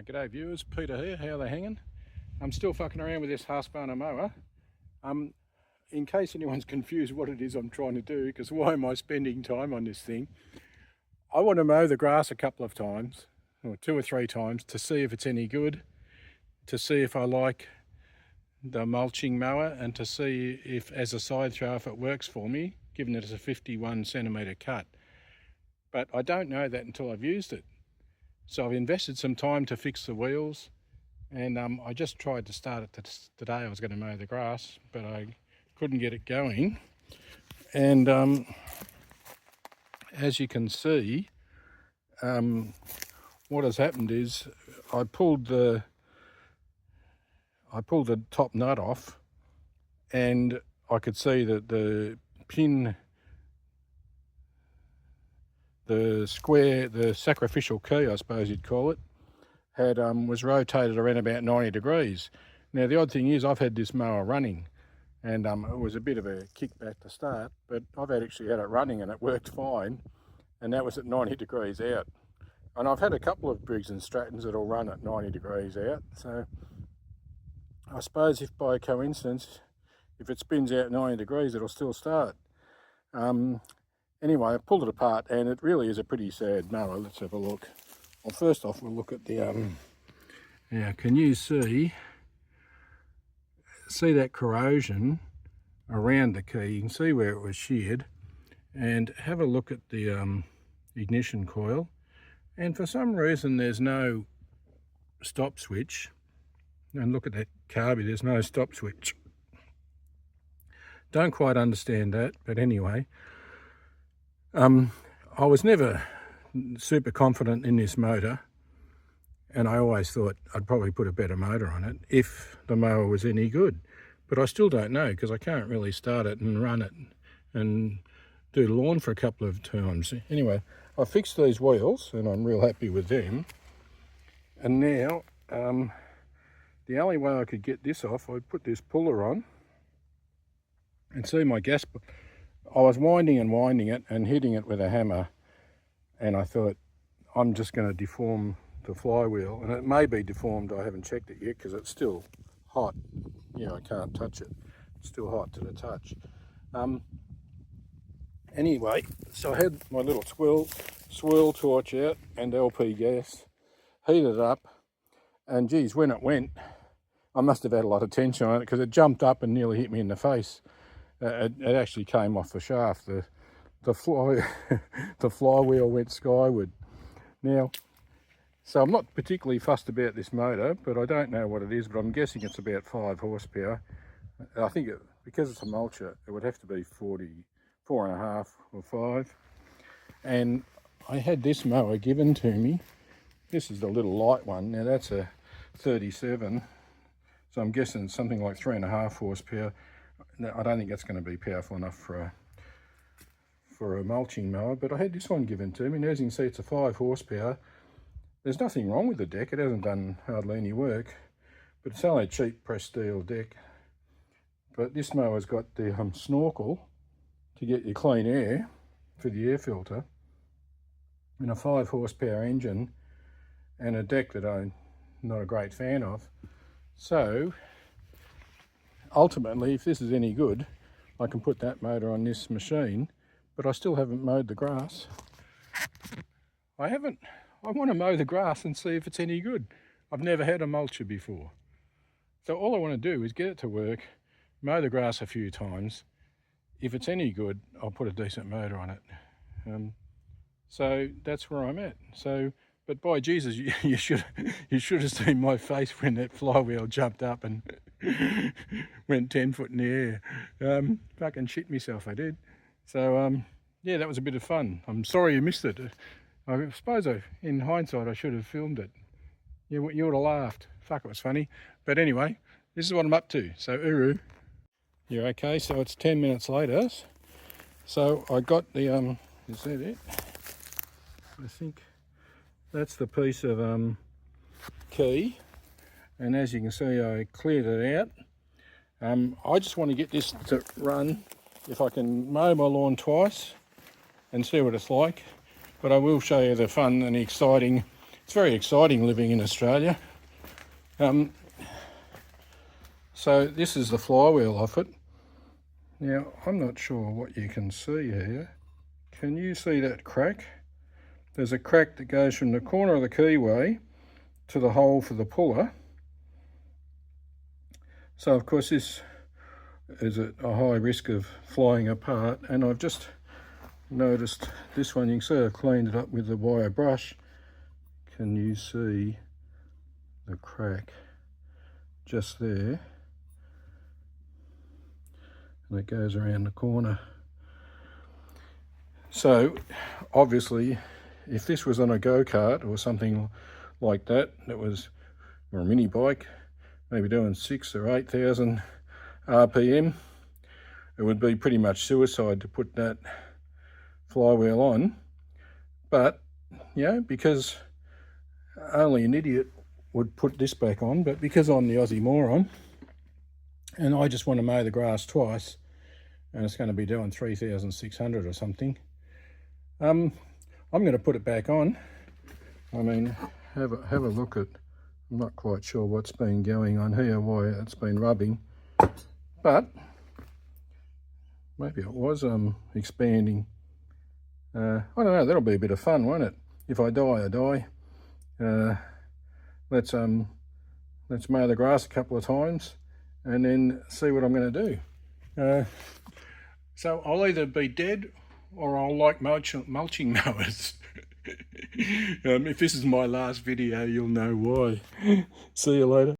G'day viewers, Peter here, how are they hanging? I'm still fucking around with this Husqvarna mower. In case anyone's confused what it is I'm trying to do, because why am I spending time on this thing? I want to mow the grass a couple of times, or 2 or 3 times, to see if it's any good, to see if I like the mulching mower, and to see if, as a side throw, if it works for me, given that it's a 51 centimetre cut. But I don't know that until I've used it. So I've invested some time to fix the wheels, and I just tried to start it today. I was going to mow the grass, but I couldn't get it going. And as you can see, what has happened is I pulled the top nut off, and I could see that the pin, the square, the sacrificial key, I suppose you'd call it, was rotated around about 90 degrees. Now the odd thing is I've had this mower running, and it was a bit of a kickback to start, but I've actually had it running and it worked fine, and that was at 90 degrees out. And I've had a couple of Briggs and Strattons that'll run at 90 degrees out, so I suppose if by coincidence, if it spins out 90 degrees, it'll still start. Anyway, I pulled it apart, and it really is a pretty sad mower. Let's have a look. Well, first off, we'll look at the now, can you see that corrosion around the key? You can see where it was sheared, and have a look at the ignition coil, and for some reason there's no stop switch. And look at that carby, there's no stop switch. Don't quite understand that, but anyway, I was never super confident in this motor, and I always thought I'd probably put a better motor on it if the mower was any good. But I still don't know, because I can't really start it and run it and do the lawn for a couple of times. Anyway, I fixed these wheels, and I'm real happy with them. And now, the only way I could get this off, I'd put this puller on and see my gas. I was winding it and hitting it with a hammer, and I thought, I'm just going to deform the flywheel, and it may be deformed. I haven't checked it yet because it's still hot. I can't touch it. It's still hot to the touch. Anyway, so I had my little swirl torch out and LP gas, heated it up, and geez, when it went, I must have had a lot of tension on it, because it jumped up and nearly hit me in the face. It actually came off the shaft. The flywheel went skyward. Now, so I'm not particularly fussed about this motor, but I don't know what it is, but I'm guessing it's about 5 horsepower. I think because it's a mulcher, it would have to be 4.5 or 5. And I had this mower given to me. This is the little light one. Now that's a 37, so I'm guessing something like 3.5 horsepower. Now, I don't think that's going to be powerful enough for a mulching mower, but I had this one given to me, and as you can see, it's a 5 horsepower. There's nothing wrong with the deck. It hasn't done hardly any work, but it's only a cheap pressed steel deck. But this mower's got the snorkel to get your clean air for the air filter, and a 5 horsepower engine, and a deck that I'm not a great fan of. So ultimately, if this is any good, I can put that motor on this machine, but I still haven't mowed the grass. I want to mow the grass and see if it's any good. I've never had a mulcher before. So all I want to do is get it to work, mow the grass a few times. If it's any good, I'll put a decent motor on it. So that's where I'm at. So, but by Jesus, you should have seen my face when that flywheel jumped up and went 10 foot in the air. Fucking shit myself, I did. So yeah, that was a bit of fun. I'm sorry you missed it. I suppose in hindsight I should have filmed it. You would have laughed. Fuck, it was funny. But anyway, this is what I'm up to. So uru. Yeah, okay, so it's 10 minutes later. So I got the is that it? I think that's the piece of key, and as you can see, I cleared it out. I just want to get this to run, if I can mow my lawn twice and see what it's like. But I will show you the fun and the exciting It's very exciting living in Australia. So this is the flywheel off it. Now, I'm not sure what you can see here. Can you see that crack? There's a crack that goes from the corner of the keyway to the hole for the puller. So of course this is at a high risk of flying apart, and I've just noticed this one. You can see I've cleaned it up with the wire brush. Can you see the crack just there? And it goes around the corner. So obviously if this was on a go-kart or something like that, or a mini bike, maybe doing 6,000 or 8,000 RPM, it would be pretty much suicide to put that flywheel on. But because only an idiot would put this back on, but because I'm the Aussie moron and I just want to mow the grass twice, and it's going to be doing 3,600 or something, I'm going to put it back on. I mean, have a look at, I'm not quite sure what's been going on here, why it's been rubbing, but maybe it was expanding. I don't know, that'll be a bit of fun, won't it? If I die, I die. Let's mow the grass a couple of times and then see what I'm going to do. So I'll either be dead or I'll like mulching mowers. If this is my last video, you'll know why. See you later.